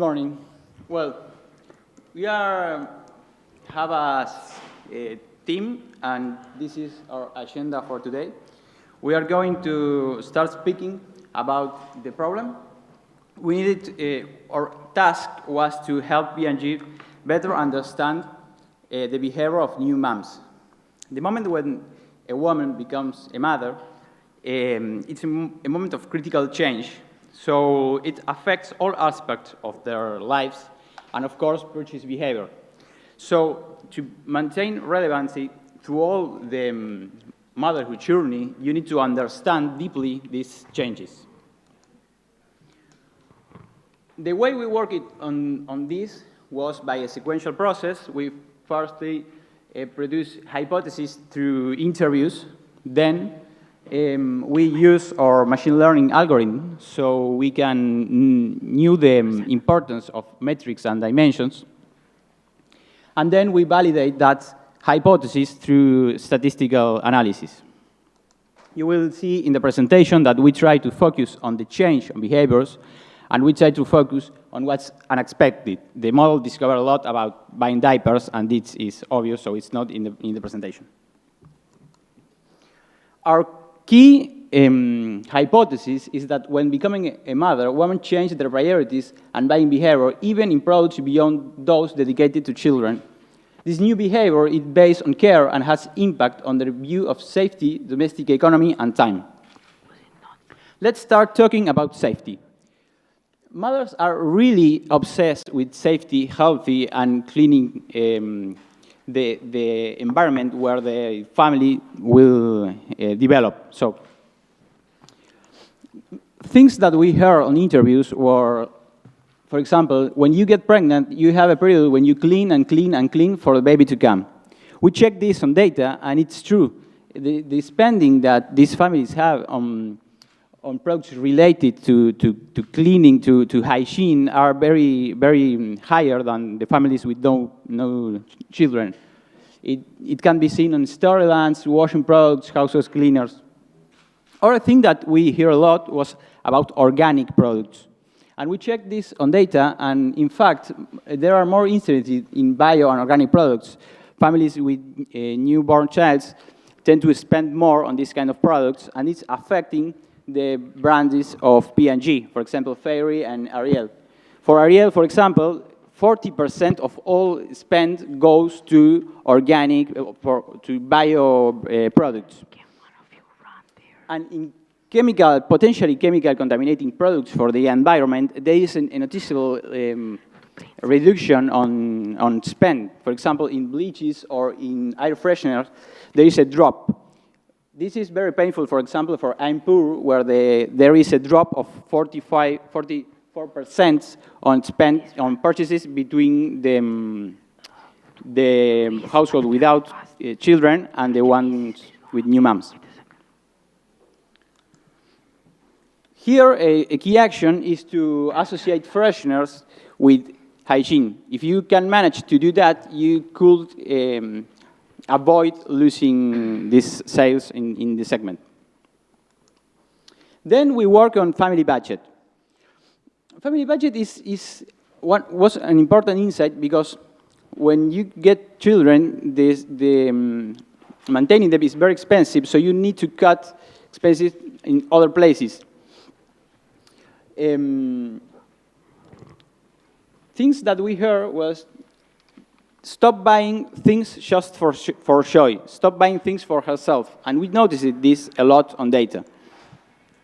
morning. Well, we are Havas team, and this is our agenda for today. We are going to start speaking about the problem. We needed, our task was to help P&G better understand the behavior of new moms. The moment when a woman becomes a mother, it's a moment of critical change. So it affects all aspects of their lives and, of course, purchase behavior. So to maintain relevancy through all the motherhood journey, you need to understand deeply these changes. The way we worked on this was by a sequential process. We firstly produced hypotheses through interviews. Then we use our machine learning algorithm so we can know the importance of metrics and dimensions. And then we validate that hypothesis through statistical analysis. You will see in the presentation that we try to focus on the change on behaviors, and we try to focus on what's unexpected. The model discovered a lot about buying diapers, and this is obvious, so it's not in the presentation. Our key hypothesis is that when becoming a mother, women change their priorities and buying behavior, even in products beyond those dedicated to children. This new behavior is based on care and has impact on their view of safety, domestic economy, and time. Let's start talking about safety. Mothers are really obsessed with safety, healthy, and cleaning the environment where the family will develop. So, things that we heard on interviews were, for example, when you get pregnant, you have a period when you clean and clean and clean for the baby to come. We checked this on data, and it's true. The spending that these families have on products related to cleaning, to hygiene, are very, very higher than the families with no children. It can be seen on storylines, washing products, household cleaners. Other thing that we hear a lot was about organic products. And we checked this on data, and in fact, there are more incidents in bio and organic products. Families with a newborn child tend to spend more on this kind of products, and it's affecting the brands of P&G, for example, Fairy and Ariel. For Ariel, for example, 40% of all spend goes to organic, to bio products. And in potentially chemical contaminating products for the environment, there is a noticeable reduction on spend. For example, in bleaches or in air fresheners, there is a drop. This is very painful, for example, for I'm Poor, where there is a drop of 44% on spend on purchases between the household without children and the ones with new moms. Here, a key action is to associate fresheners with hygiene. If you can manage to do that, you could avoid losing these sales in the segment. Then we work on family budget. Family budget was an important insight because when you get children, maintaining them is very expensive, so you need to cut expenses in other places. Things that we heard was stop buying things just for joy. Stop buying things for herself. And we noticed this a lot on data.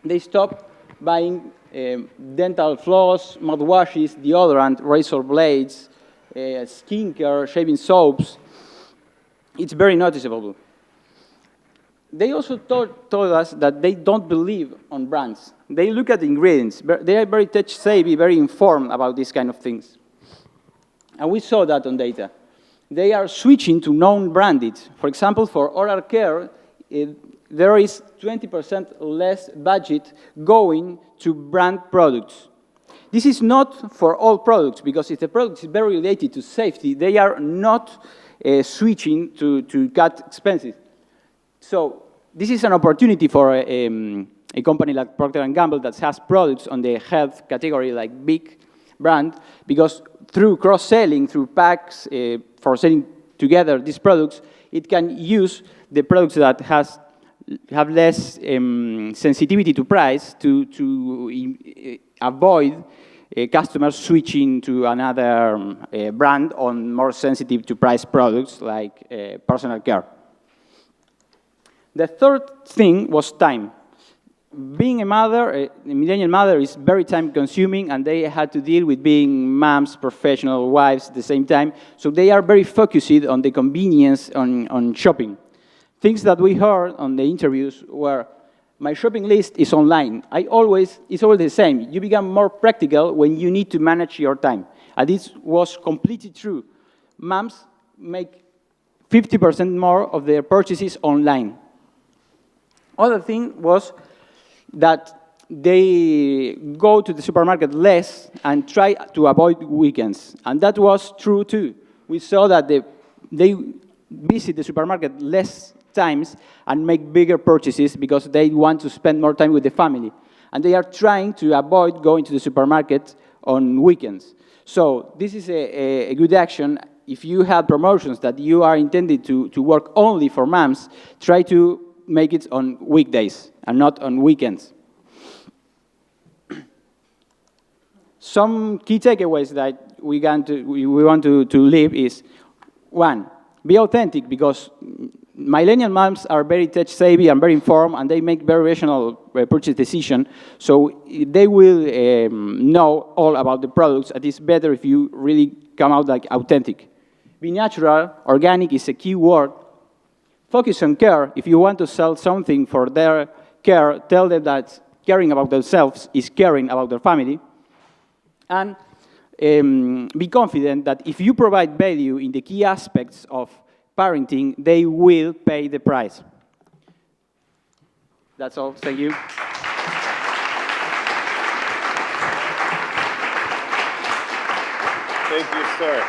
They stopped buying dental floss, mouthwashes, deodorant, razor blades, skincare, shaving soaps. It's very noticeable. They also told us that they don't believe on brands. They look at the ingredients. They are very tech-savvy, very informed about these kind of things. And we saw that on data. They are switching to known branded. For example, for oral care, there is 20% less budget going to brand products. This is not for all products, because if the product is very related to safety, they are not switching to cut expenses. So this is an opportunity for a company like Procter & Gamble that has products on the health category like Big, brand, because through cross-selling, through packs, for selling together these products, it can use the products that have less sensitivity to price to avoid customers switching to another brand on more sensitive to price products like personal care. The third thing was time. Being a mother, a millennial mother, is very time-consuming, and they had to deal with being moms, professional wives at the same time. So they are very focused on the convenience on shopping. Things that we heard on the interviews were, my shopping list is online. It's always the same. You become more practical when you need to manage your time. And this was completely true. Moms make 50% more of their purchases online. Other thing was that they go to the supermarket less and try to avoid weekends. And that was true too. We saw that they visit the supermarket less times and make bigger purchases because they want to spend more time with the family. And they are trying to avoid going to the supermarket on weekends. So this is a good action. If you have promotions that you are intended to work only for moms, try to make it on weekdays and not on weekends. Some key takeaways that we want to leave is, one, be authentic, because millennial moms are very tech-savvy and very informed, and they make very rational purchase decisions, so they will know all about the products, and it's better if you really come out like authentic. Be natural. Organic is a key word. Focus on care. If you want to sell something for their care, tell them that caring about themselves is caring about their family. And be confident that if you provide value in the key aspects of parenting, they will pay the price. That's all. Thank you. Thank you, sir.